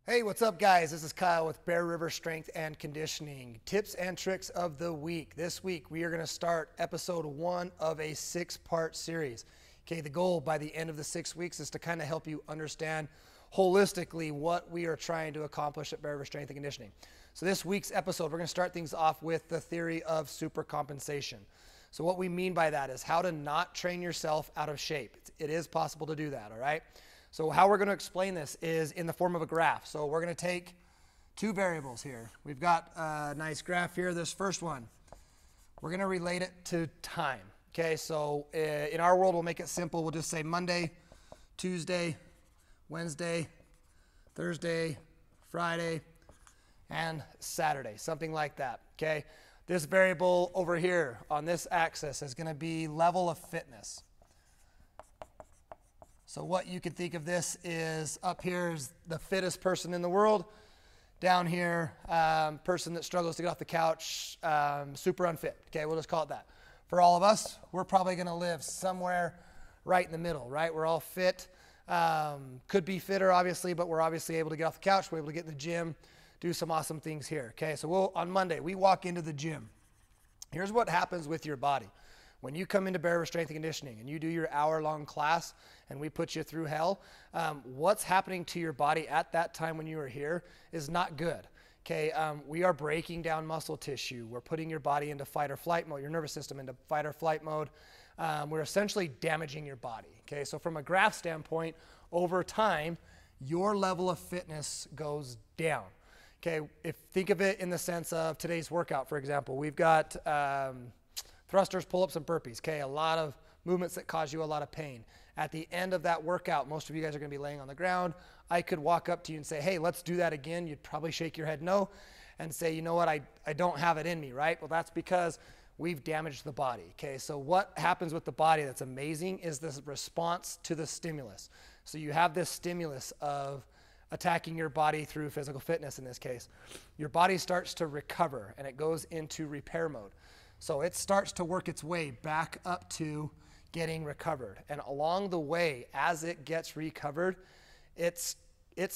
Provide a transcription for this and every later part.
Hey, what's up, guys? This is Kyle with Bear River Strength and Conditioning. Tips and tricks of the week. This week, we are going to start episode 1 of a 6-part series. Okay, the goal by the end of the 6 weeks is to kind of help you understand holistically what we are trying to accomplish at Bear River Strength and Conditioning. So this week's episode, we're going to start things off with the theory of supercompensation. So what we mean by that is how to not train yourself out of shape. It is possible to do that, all right? So how we're going to explain this is in the form of a graph. So we're going to take two variables here. We've got a nice graph here. This first one, we're going to relate it to time. Okay, so in our world, we'll make it simple. We'll just say Monday, Tuesday, Wednesday, Thursday, Friday, and Saturday, something like that. Okay, this variable over here on this axis is going to be level of fitness. So what you can think of this is up here is the fittest person in the world. Down here, person that struggles to get off the couch, super unfit. Okay, we'll just call it that. For all of us, we're probably going to live somewhere right in the middle, right? We're all fit. Could be fitter, obviously, but we're obviously able to get off the couch. We're able to get in the gym, do some awesome things here. Okay, so on Monday, we walk into the gym. Here's what happens with your body. When you come into Bear River Strength and Conditioning and you do your hour-long class and we put you through hell, what's happening to your body at that time when you were here is not good. Okay, we are breaking down muscle tissue. We're putting your body into fight or flight mode, your nervous system into fight or flight mode. We're essentially damaging your body. Okay, so from a graph standpoint, over time, your level of fitness goes down. Okay, think of it in the sense of today's workout, for example. We've got thrusters, pull-ups, and burpees. Okay, a lot of movements that cause you a lot of pain. At the end of that workout, most of you guys are going to be laying on the ground. I could walk up to you and say, hey, let's do that again. You'd probably shake your head no and say, you know what, I don't have it in me, right? Well, that's because we've damaged the body. Okay, so what happens with the body that's amazing is this response to the stimulus. So you have this stimulus of attacking your body through physical fitness in this case. Your body starts to recover and it goes into repair mode. So it starts to work its way back up to getting recovered. And along the way, as it gets recovered, it's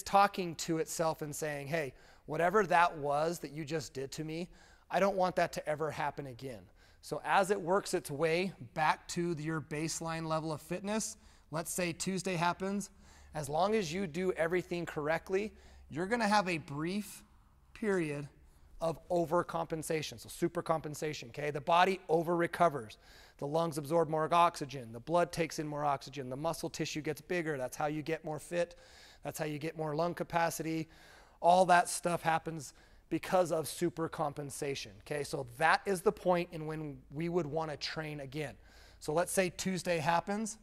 talking to itself and saying, hey, whatever that was that you just did to me, I don't want that to ever happen again. So as it works its way back to your baseline level of fitness, let's say Tuesday happens, as long as you do everything correctly, you're going to have a brief period of overcompensation, so supercompensation, okay? The body over-recovers. The lungs absorb more oxygen. The blood takes in more oxygen. The muscle tissue gets bigger. That's how you get more fit. That's how you get more lung capacity. All that stuff happens because of supercompensation, okay? So that is the point in when we would want to train again. So let's say Tuesday happens.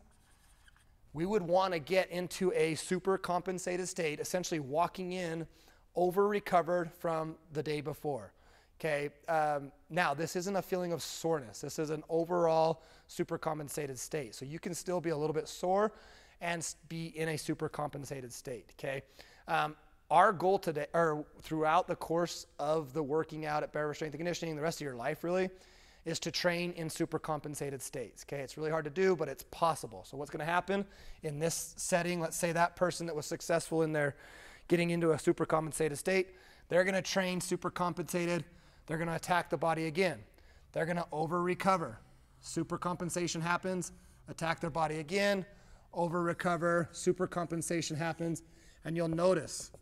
We would want to get into a supercompensated state, essentially walking in over-recovered from the day before. Okay, now this isn't a feeling of soreness. This is an overall supercompensated state. So you can still be a little bit sore and be in a supercompensated state. Okay, our goal today, or throughout the course of the working out at Bear River Strength and Conditioning, the rest of your life really, is to train in supercompensated states. Okay, it's really hard to do, but it's possible. So what's going to happen in this setting? Let's say that person that was successful in their getting into a supercompensated state, they're going to train supercompensated. They're going to attack the body again. They're going to over-recover. Supercompensation happens, attack their body again, over-recover, supercompensation happens, and you'll notice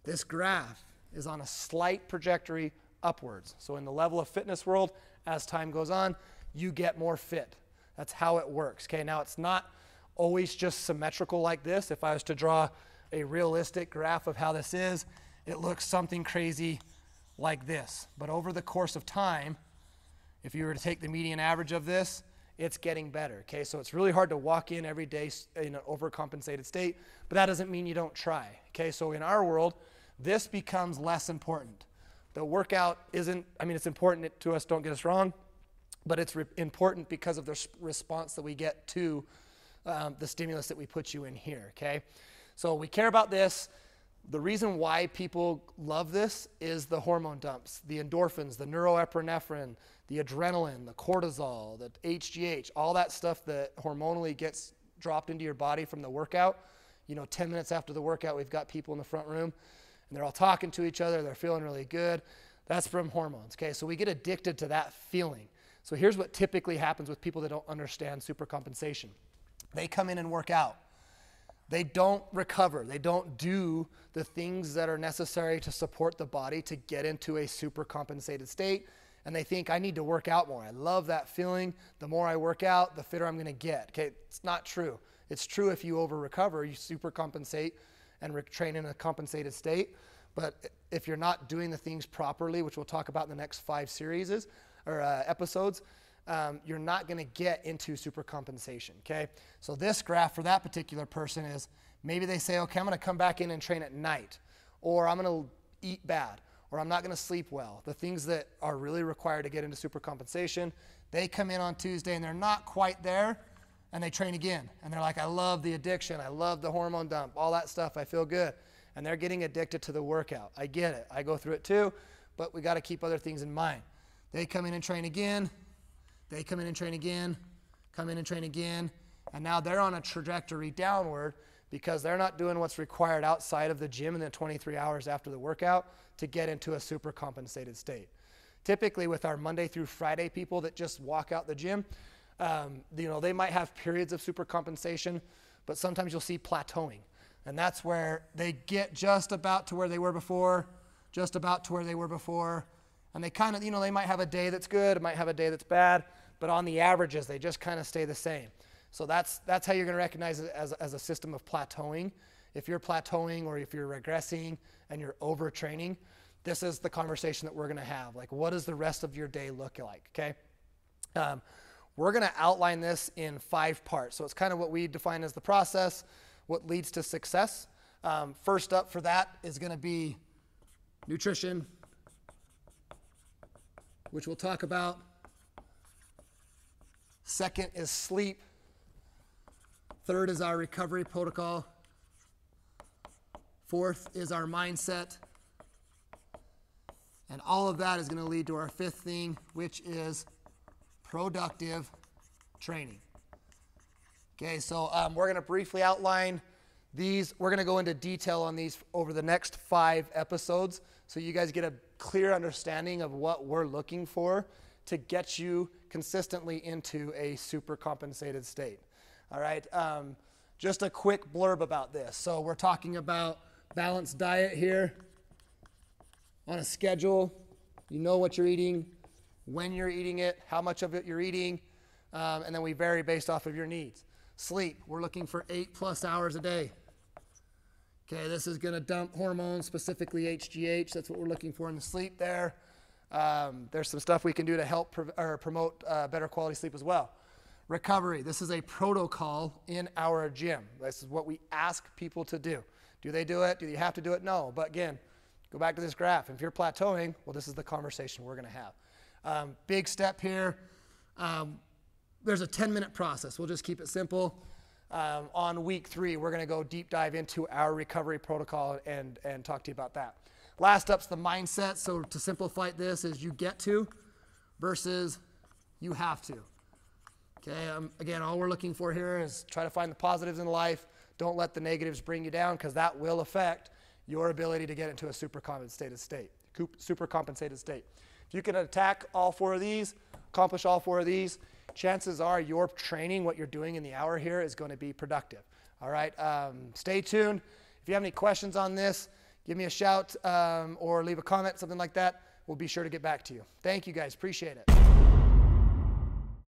this graph is on a slight trajectory upwards. So in the level of fitness world, as time goes on, you get more fit. That's how it works. Okay, now it's not always just symmetrical like this. If I was to draw a realistic graph of how this is, it looks something crazy like this. But over the course of time, if you were to take the median average of this, it's getting better. Okay, so it's really hard to walk in every day in an overcompensated state, but that doesn't mean you don't try. Okay, so in our world, this becomes less important. The workout isn't, it's important to us, don't get us wrong, but it's important because of the response that we get to the stimulus that we put you in here, okay? So we care about this. The reason why people love this is the hormone dumps, the endorphins, the neuroepinephrine, the adrenaline, the cortisol, the HGH, all that stuff that hormonally gets dropped into your body from the workout. 10 minutes after the workout, we've got people in the front room and they're all talking to each other, they're feeling really good. That's from hormones, okay? So we get addicted to that feeling. So here's what typically happens with people that don't understand supercompensation. They come in and work out. They don't recover. They don't do the things that are necessary to support the body to get into a supercompensated state. And they think, I need to work out more. I love that feeling. The more I work out, the fitter I'm going to get. Okay, it's not true. It's true if you over-recover, you supercompensate and train in a compensated state. But if you're not doing the things properly, which we'll talk about in the next 5 series or episodes, you're not going to get into supercompensation, okay? So this graph for that particular person is maybe they say, okay, I'm going to come back in and train at night, or I'm going to eat bad, or I'm not going to sleep well. The things that are really required to get into supercompensation, they come in on Tuesday and they're not quite there, and they train again. And they're like, I love the addiction. I love the hormone dump, all that stuff. I feel good. And they're getting addicted to the workout. I get it. I go through it too, but we got to keep other things in mind. They come in and train again. They come in and train again, come in and train again, and now they're on a trajectory downward because they're not doing what's required outside of the gym in the 23 hours after the workout to get into a super compensated state. Typically with our Monday through Friday people that just walk out the gym, they might have periods of super compensation, but sometimes you'll see plateauing. And that's where they get just about to where they were before, just about to where they were before, and they kind of, they might have a day that's good, might have a day that's bad, but on the averages, they just kind of stay the same. So that's how you're going to recognize it as a system of plateauing. If you're plateauing or if you're regressing and you're overtraining, this is the conversation that we're going to have. Like, what does the rest of your day look like, okay? We're going to outline this in 5 parts. So it's kind of what we define as the process, what leads to success. First up for that is going to be nutrition, which we'll talk about. Second is sleep. Third is our recovery protocol. Fourth is our mindset. And all of that is going to lead to our 5th thing, which is productive training. Okay, so we're going to briefly outline these. We're going to go into detail on these over the next 5 episodes so you guys get a clear understanding of what we're looking for to get you consistently into a super compensated state. All right, just a quick blurb about this. So we're talking about balanced diet here on a schedule. You know what you're eating, when you're eating it, how much of it you're eating, and then we vary based off of your needs. Sleep, we're looking for 8+ hours a day. Okay, this is going to dump hormones, specifically HGH. That's what we're looking for in the sleep there. There's some stuff we can do to help promote better quality sleep as well. Recovery, this is a protocol in our gym. This is what we ask people to do. Do they do it? Do you have to do it? No. But again, go back to this graph. If you're plateauing, well, this is the conversation we're going to have. Big step here. There's a 10-minute process. We'll just keep it simple. On week 3, we're going to go deep dive into our recovery protocol and talk to you about that. Last up's the mindset. So to simplify this is you get to versus you have to. Okay, again, all we're looking for here is try to find the positives in life. Don't let the negatives bring you down because that will affect your ability to get into a super compensated state. If you can attack all 4 of these, accomplish all 4 of these, chances are your training, what you're doing in the hour here, is going to be productive. All right, stay tuned. If you have any questions on this, give me a shout or leave a comment, something like that. We'll be sure to get back to you. Thank you guys, appreciate it.